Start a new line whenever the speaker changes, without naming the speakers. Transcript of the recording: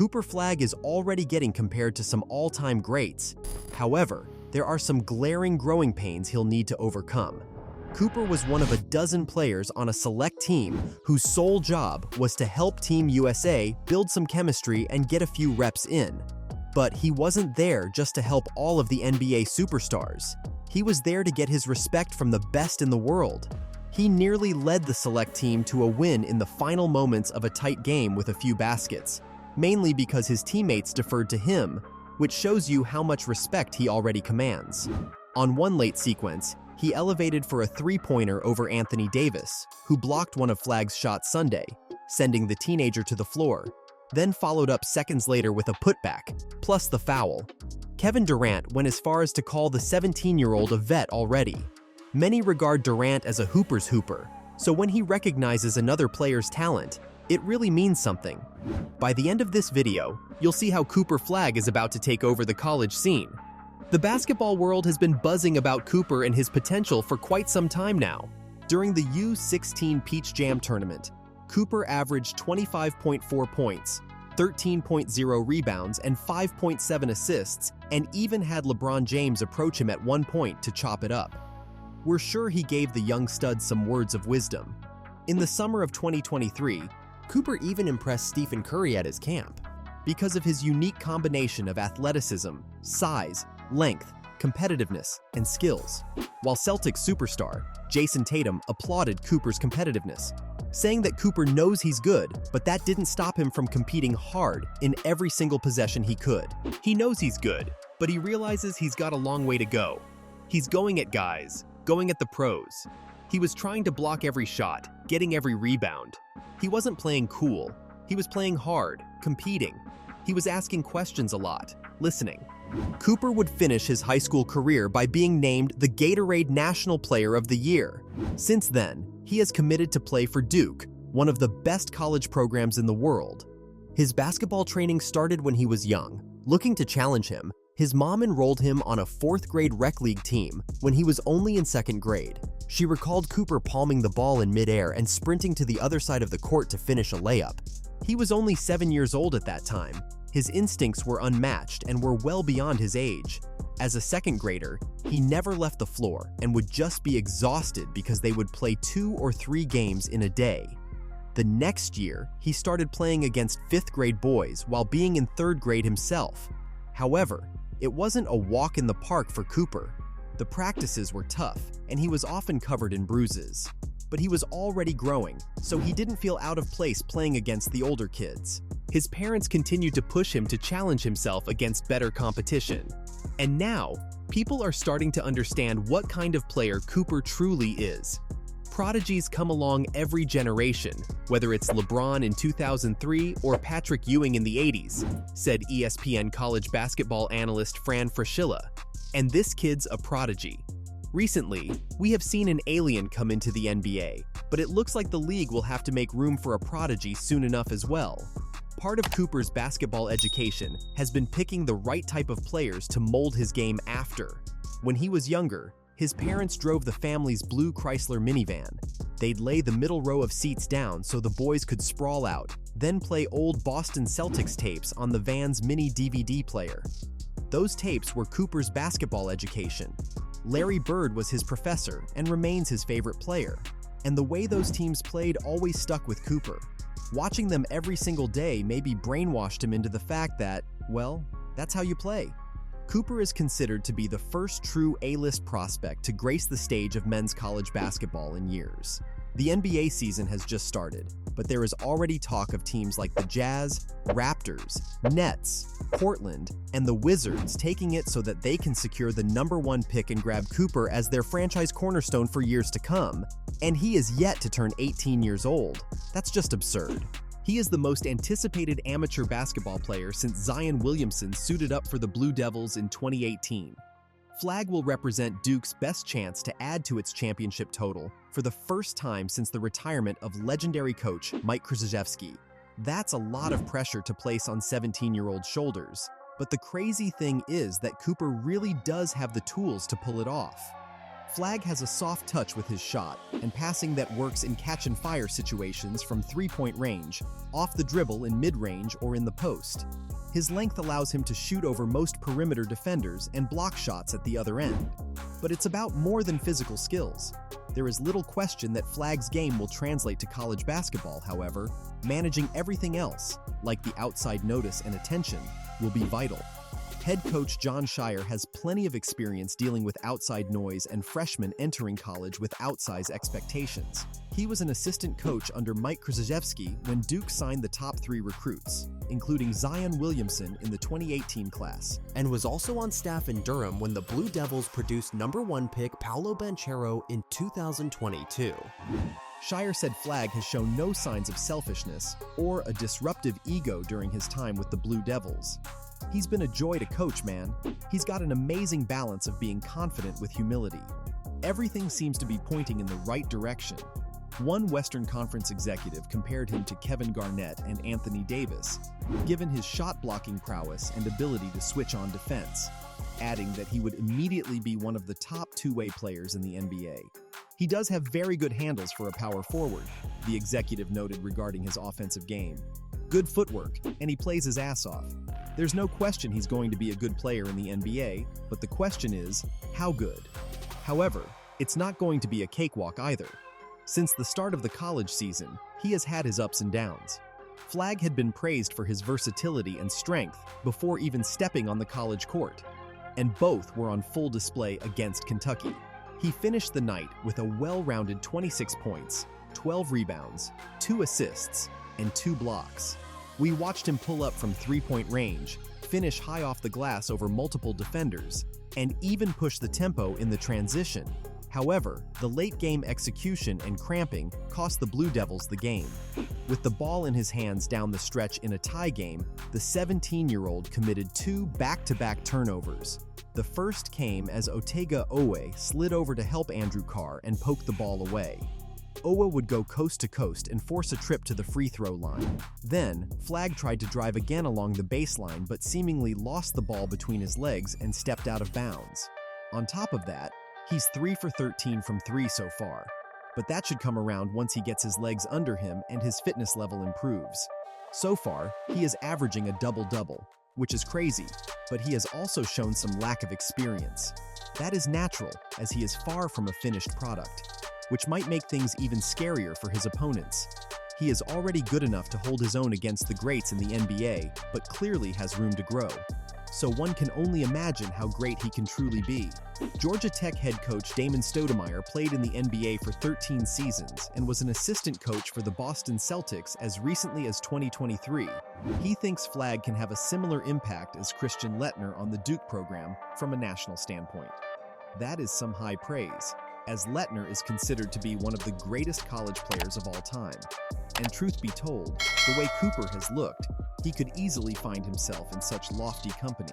Cooper Flagg is already getting compared to some all-time greats. However, there are some glaring growing pains he'll need to overcome. Cooper was one of a dozen players on a select team whose sole job was to help Team USA build some chemistry and get a few reps in. But he wasn't there just to help all of the NBA superstars. He was there to get his respect from the best in the world. He nearly led the select team to a win in the final moments of a tight game with a few baskets, mainly because his teammates deferred to him, which shows you how much respect he already commands. On one late sequence, he elevated for a three-pointer over Anthony Davis, who blocked one of Flagg's shots Sunday, sending the teenager to the floor, then followed up seconds later with a putback, plus the foul. Kevin Durant went as far as to call the 17-year-old a vet already. Many regard Durant as a hooper's hooper, so when he recognizes another player's talent, it really means something. By the end of this video, you'll see how Cooper Flagg is about to take over the college scene. The basketball world has been buzzing about Cooper and his potential for quite some time now. During the U16 Peach Jam tournament, Cooper averaged 25.4 points, 13.0 rebounds, and 5.7 assists, and even had LeBron James approach him at one point to chop it up. We're sure he gave the young stud some words of wisdom. In the summer of 2023, Cooper even impressed Stephen Curry at his camp. Because of his unique combination of athleticism, size, length, competitiveness, and skills, while Celtics superstar Jason Tatum applauded Cooper's competitiveness, saying that Cooper knows he's good, but that didn't stop him from competing hard in every single possession he could. He knows he's good, but he realizes he's got a long way to go. He's going at guys, going at the pros. He was trying to block every shot, getting every rebound. He wasn't playing cool. He was playing hard, competing. He was asking questions a lot, listening. Cooper would finish his high school career by being named the Gatorade National Player of the Year. Since then, he has committed to play for Duke, one of the best college programs in the world. His basketball training started when he was young. Looking to challenge him, his mom enrolled him on a fourth-grade rec league team when he was only in second grade. She recalled Cooper palming the ball in midair and sprinting to the other side of the court to finish a layup. He was only 7 years old at that time. His instincts were unmatched and were well beyond his age. As a second grader, he never left the floor and would just be exhausted because they would play 2 or 3 games in a day. The next year, he started playing against fifth-grade boys while being in third grade himself. However, it wasn't a walk in the park for Cooper. The practices were tough, and he was often covered in bruises. But he was already growing, so he didn't feel out of place playing against the older kids. His parents continued to push him to challenge himself against better competition. And now, people are starting to understand what kind of player Cooper truly is. Prodigies come along every generation, whether it's LeBron in 2003 or Patrick Ewing in the 80s, said ESPN college basketball analyst Fran Fraschilla. And this kid's a prodigy. Recently, we have seen an alien come into the NBA, but it looks like the league will have to make room for a prodigy soon enough as well. Part of Cooper's basketball education has been picking the right type of players to mold his game after. When he was younger, his parents drove the family's blue Chrysler minivan. They'd lay the middle row of seats down so the boys could sprawl out, then play old Boston Celtics tapes on the van's mini DVD player. Those tapes were Cooper's basketball education. Larry Bird was his professor and remains his favorite player. And the way those teams played always stuck with Cooper. Watching them every single day maybe brainwashed him into the fact that, well, that's how you play. Cooper is considered to be the first true A-list prospect to grace the stage of men's college basketball in years. The NBA season has just started, but there is already talk of teams like the Jazz, Raptors, Nets, Portland, and the Wizards taking it so that they can secure the #1 pick and grab Cooper as their franchise cornerstone for years to come. And he is yet to turn 18 years old. That's just absurd. He is the most anticipated amateur basketball player since Zion Williamson suited up for the Blue Devils in 2018. Flagg will represent Duke's best chance to add to its championship total for the first time since the retirement of legendary coach Mike Krzyzewski. That's a lot of pressure to place on 17-year-old shoulders. But the crazy thing is that Cooper really does have the tools to pull it off. Flagg has a soft touch with his shot and passing that works in catch-and-fire situations from three-point range, off the dribble in mid-range or in the post. His length allows him to shoot over most perimeter defenders and block shots at the other end. But it's about more than physical skills. There is little question that Flagg's game will translate to college basketball, however. Managing everything else, like the outside notice and attention, will be vital. Head coach Jon Scheyer has plenty of experience dealing with outside noise and freshmen entering college with outsized expectations. He was an assistant coach under Mike Krzyzewski when Duke signed the top 3 recruits, including Zion Williamson in the 2018 class,
and was also on staff in Durham when the Blue Devils produced #1 pick Paolo Banchero in 2022.
Scheyer said Flagg has shown no signs of selfishness or a disruptive ego during his time with the Blue Devils. He's been a joy to coach, man. He's got an amazing balance of being confident with humility. Everything seems to be pointing in the right direction. One Western Conference executive compared him to Kevin Garnett and Anthony Davis, given his shot-blocking prowess and ability to switch on defense, adding that he would immediately be one of the top two-way players in the NBA. He does have very good handles for a power forward, the executive noted regarding his offensive game. Good footwork, and he plays his ass off. There's no question he's going to be a good player in the NBA, but the question is, how good? However, it's not going to be a cakewalk either. Since the start of the college season, he has had his ups and downs. Flagg had been praised for his versatility and strength before even stepping on the college court, and both were on full display against Kentucky. He finished the night with a well-rounded 26 points, 12 rebounds, 2 assists, and 2 blocks. We watched him pull up from three-point range, finish high off the glass over multiple defenders, and even push the tempo in the transition. However, the late-game execution and cramping cost the Blue Devils the game. With the ball in his hands down the stretch in a tie game, the 17-year-old committed 2 back-to-back turnovers. The first came as Otega Owe slid over to help Andrew Carr and poke the ball away. Owe would go coast to coast and force a trip to the free throw line. Then, Flagg tried to drive again along the baseline but seemingly lost the ball between his legs and stepped out of bounds. On top of that, he's 3 for 13 from 3 so far. But that should come around once he gets his legs under him and his fitness level improves. So far, he is averaging a double-double, which is crazy, but he has also shown some lack of experience. That is natural, as he is far from a finished product, which might make things even scarier for his opponents. He is already good enough to hold his own against the greats in the NBA, but clearly has room to grow. So one can only imagine how great he can truly be. Georgia Tech head coach Damon Stoudemire played in the NBA for 13 seasons and was an assistant coach for the Boston Celtics as recently as 2023. He thinks Flagg can have a similar impact as Christian Laettner on the Duke program from a national standpoint. That is some high praise, as Laettner is considered to be one of the greatest college players of all time. And truth be told, the way Cooper has looked, he could easily find himself in such lofty company.